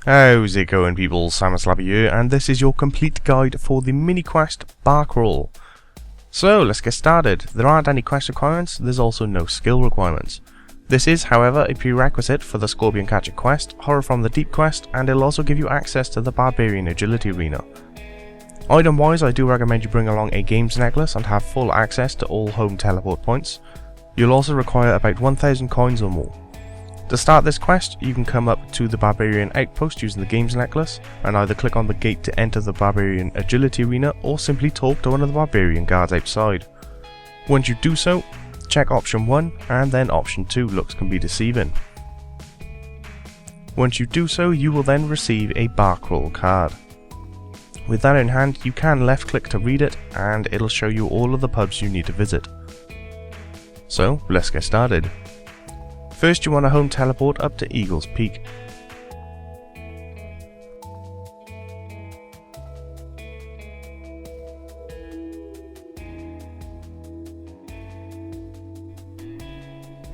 How's it going, people? Simon Slappy here, and this is your complete guide for the Miniquest Barcrawl. So let's get started. There aren't any quest requirements, there's also no skill requirements. This is, however, a prerequisite for the Scorpion Catcher quest, Horror from the Deep quest, and it'll also give you access to the Barbarian Agility Arena. Item wise, I do recommend you bring along a games necklace and have full access to all home teleport points. You'll also require about 1000 coins or more. To start this quest, you can come up to the Barbarian outpost using the games necklace and either click on the gate to enter the Barbarian Agility Arena or simply talk to one of the Barbarian guards outside. Once you do so, check option 1 and then option 2 looks can be deceiving. Once you do so, you will then receive a Barcrawl card. With that in hand, you can left click to read it and it'll show you all of the pubs you need to visit. So let's get started. First, you want to home teleport up to Eagle's Peak.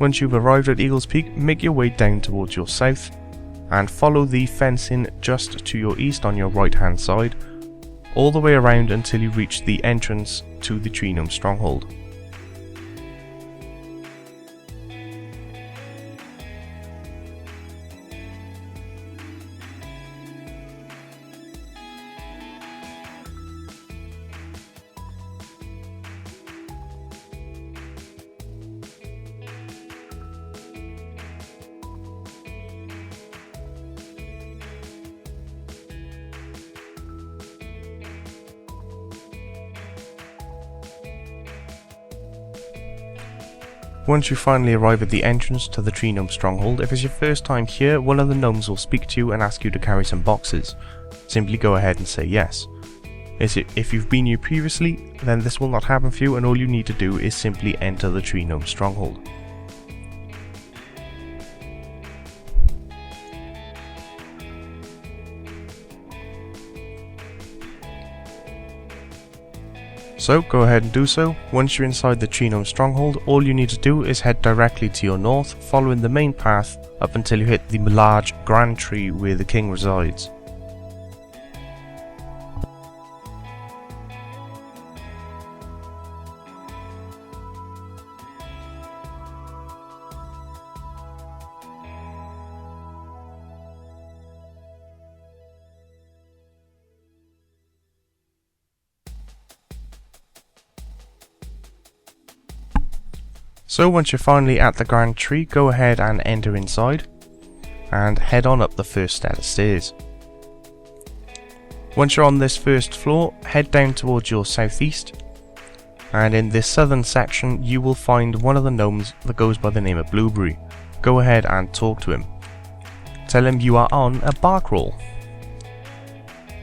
Once you've arrived at Eagle's Peak, make your way down towards your south and follow the fencing just to your east on your right hand side, all the way around until you reach the entrance to the Tree Gnome Stronghold. Once you finally arrive at the entrance to the Tree Gnome Stronghold, if it's your first time here, one of the gnomes will speak to you and ask you to carry some boxes. Simply go ahead and say yes. If you've been here previously, then this will not happen for you and all you need to do is simply enter the Tree Gnome Stronghold. So go ahead and do so. Once you're inside the Tree Gnome Stronghold, all you need to do is head directly to your north, following the main path up until you hit the large grand tree where the king resides. So once you're finally at the grand tree, go ahead and enter inside and head on up the first set of stairs. Once you're on this first floor, head down towards your southeast, and in this southern section you will find one of the gnomes that goes by the name of Blueberry. Go ahead and talk to him. Tell him you are on a Barcrawl.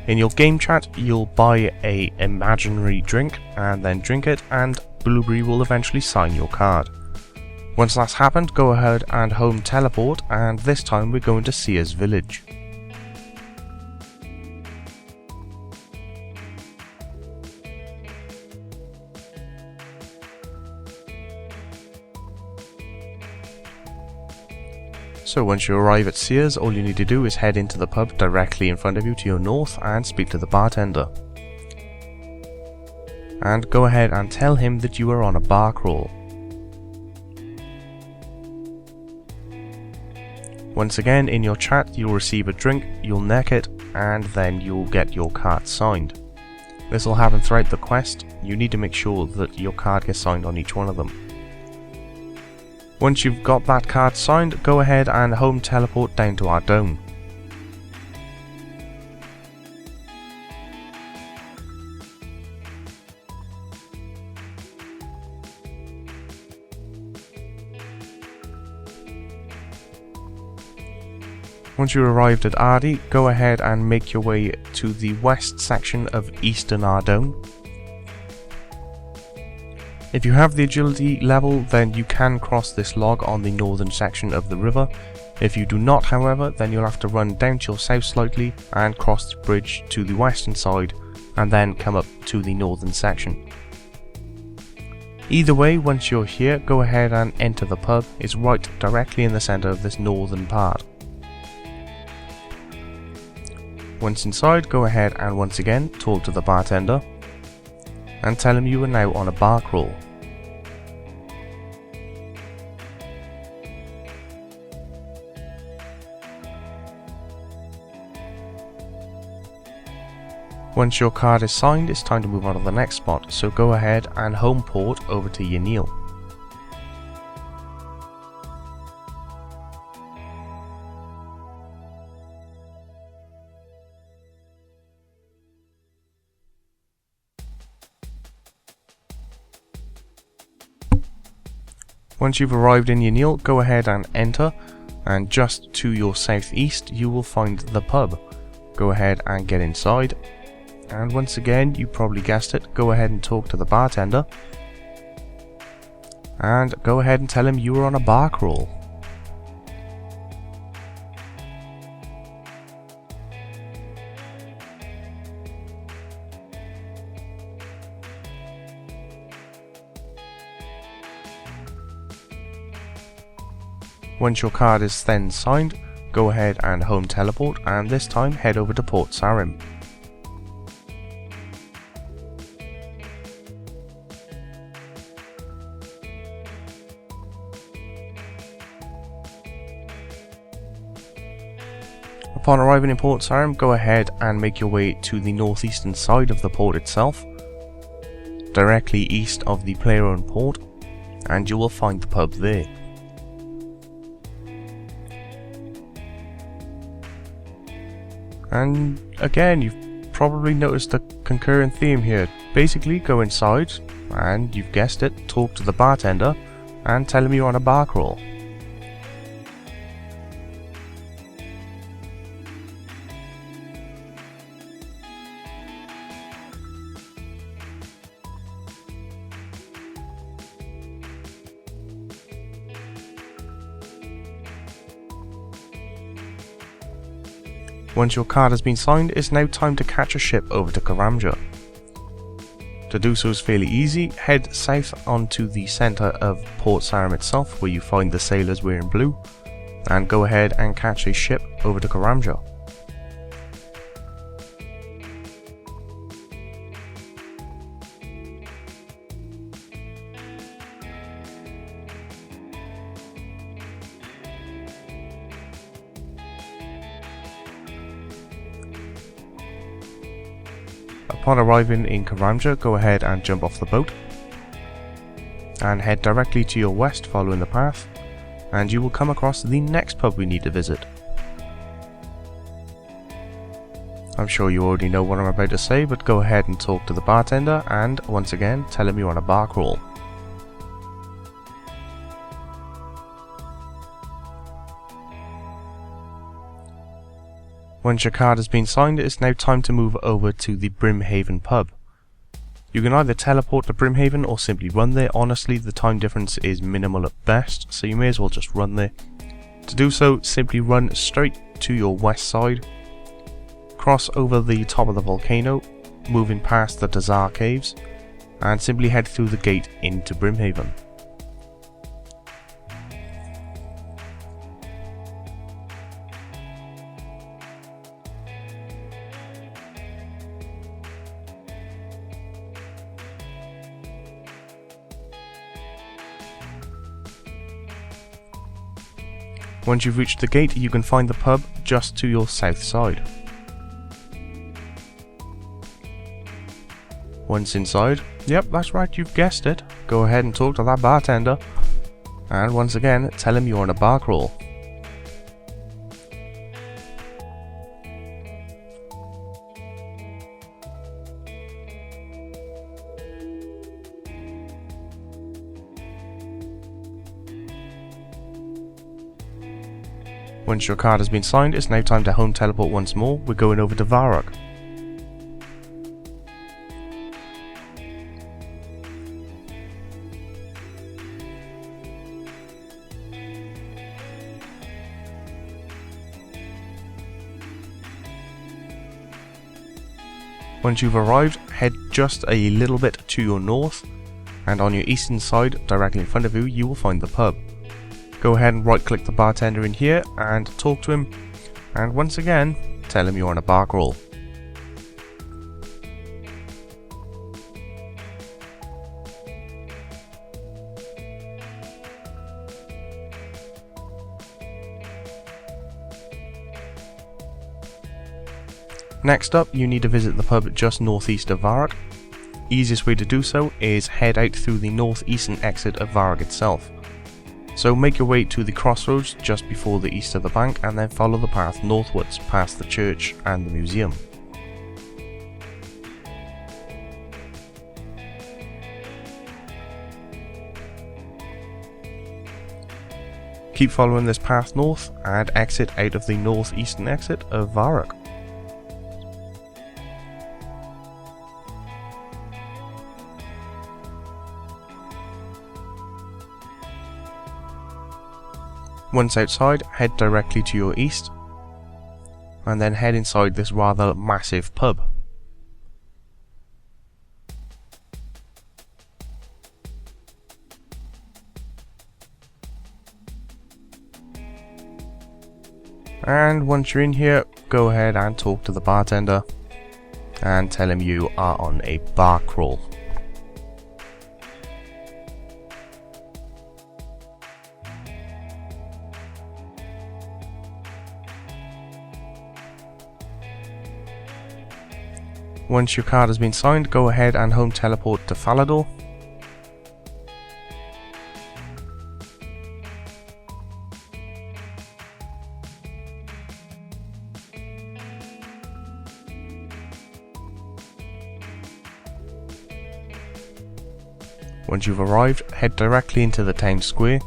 In your game chat you'll buy a imaginary drink and then drink it, and Blueberry will eventually sign your card. Once that's happened, go ahead and home teleport, and this time we're going to Seer's village. So once you arrive at Seer's, all you need to do is head into the pub directly in front of you to your north and speak to the bartender. And go ahead and tell him that you are on a Barcrawl. Once again, in your chat you'll receive a drink, you'll neck it, and then you'll get your card signed. This will happen throughout the quest. You need to make sure that your card gets signed on each one of them. Once you've got that card signed, go ahead and home teleport down to our dome. Once you're arrived at Ardy, go ahead and make your way to the west section of Eastern Ardone. If you have the agility level, then you can cross this log on the northern section of the river. If you do not, however, then you'll have to run down to your south slightly and cross the bridge to the western side and then come up to the northern section. Either way, once you're here, go ahead and enter the pub. It's right directly in the centre of this northern part. Once inside, go ahead and once again talk to the bartender and tell him you are now on a bar crawl. Once your card is signed, it's time to move on to the next spot, so go ahead and home port over to Untitled. Once you've arrived in Untitled, go ahead and enter, and just to your southeast you will find the pub. Go ahead and get inside. And once again, you probably guessed it, go ahead and talk to the bartender and go ahead and tell him you were on a bar crawl. Once your card is then signed, go ahead and home teleport, and this time head over to Port Sarim. Upon arriving in Port Sarim, go ahead and make your way to the northeastern side of the port itself, directly east of the player-owned port, and you will find the pub there. And again, you've probably noticed a concurrent theme here. Basically, go inside and, you've guessed it, talk to the bartender and tell him you're on a bar crawl. Once your card has been signed, it's now time to catch a ship over to Karamja. To do so is fairly easy. Head south onto the centre of Port Sarim itself, where you find the sailors wearing blue, and go ahead and catch a ship over to Karamja. Upon arriving in Karamja, go ahead and jump off the boat and head directly to your west following the path, and you will come across the next pub we need to visit. I'm sure you already know what I'm about to say, but go ahead and talk to the bartender and once again tell him you're on a bar crawl. Once your card has been signed, it's now time to move over to the Brimhaven pub. You can either teleport to Brimhaven or simply run there. Honestly, the time difference is minimal at best, so you may as well just run there. To do so, simply run straight to your west side, cross over the top of the volcano, moving past the Dazar caves, and simply head through the gate into Brimhaven. Once you've reached the gate, you can find the pub just to your south side. Once inside, yep, that's right, you've guessed it, go ahead and talk to that bartender, and once again, tell him you're on a bar crawl. Once your card has been signed, it's now time to home teleport once more. We're going over to Varrock. Once you've arrived, head just a little bit to your north, and on your eastern side, directly in front of you, you will find the pub. Go ahead and right click the bartender in here and talk to him, and once again tell him you're on a Barcrawl. Next up, you need to visit the pub just northeast of Varrock. Easiest way to do so is head out through the northeastern exit of Varrock itself. So make your way to the crossroads just before the east of the bank and then follow the path northwards past the church and the museum. Keep following this path north and exit out of the northeastern exit of Varrock. Once outside, head directly to your east, and then head inside this rather massive pub. And once you're in here, go ahead and talk to the bartender, and tell him you are on a Barcrawl. Once your card has been signed, go ahead and home teleport to Falador. Once you've arrived, head directly into the town square,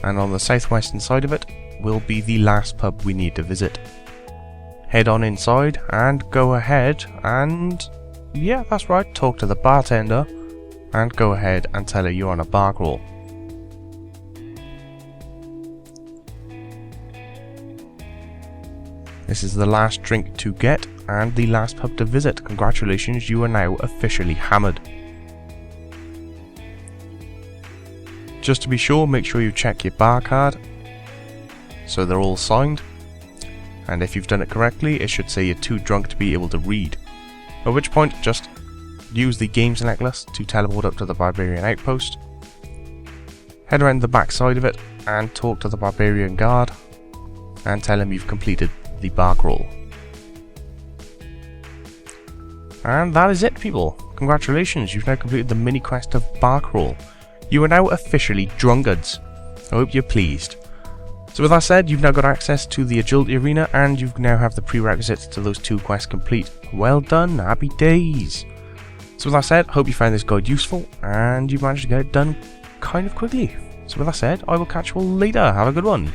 and on the southwestern side of it will be the last pub we need to visit. Head on inside and go ahead and, yeah, that's right, talk to the bartender and go ahead and tell her you're on a Barcrawl. This is the last drink to get and the last pub to visit. Congratulations, you are now officially hammered. Just to be sure, make sure you check your bar card so they're all signed. And if you've done it correctly, it should say you're too drunk to be able to read. At which point, just use the games necklace to teleport up to the barbarian outpost. Head around the back side of it and talk to the barbarian guard and tell him you've completed the Barcrawl. And that is it, people. Congratulations, you've now completed the mini quest of Barcrawl. You are now officially drunkards. I hope you're pleased. So with that said, you've now got access to the agility arena and you now have the prerequisites to those 2 quests complete. Well done, happy days. So with that said, hope you found this guide useful and you managed to get it done kind of quickly. So with that said, I will catch you all later. Have a good one.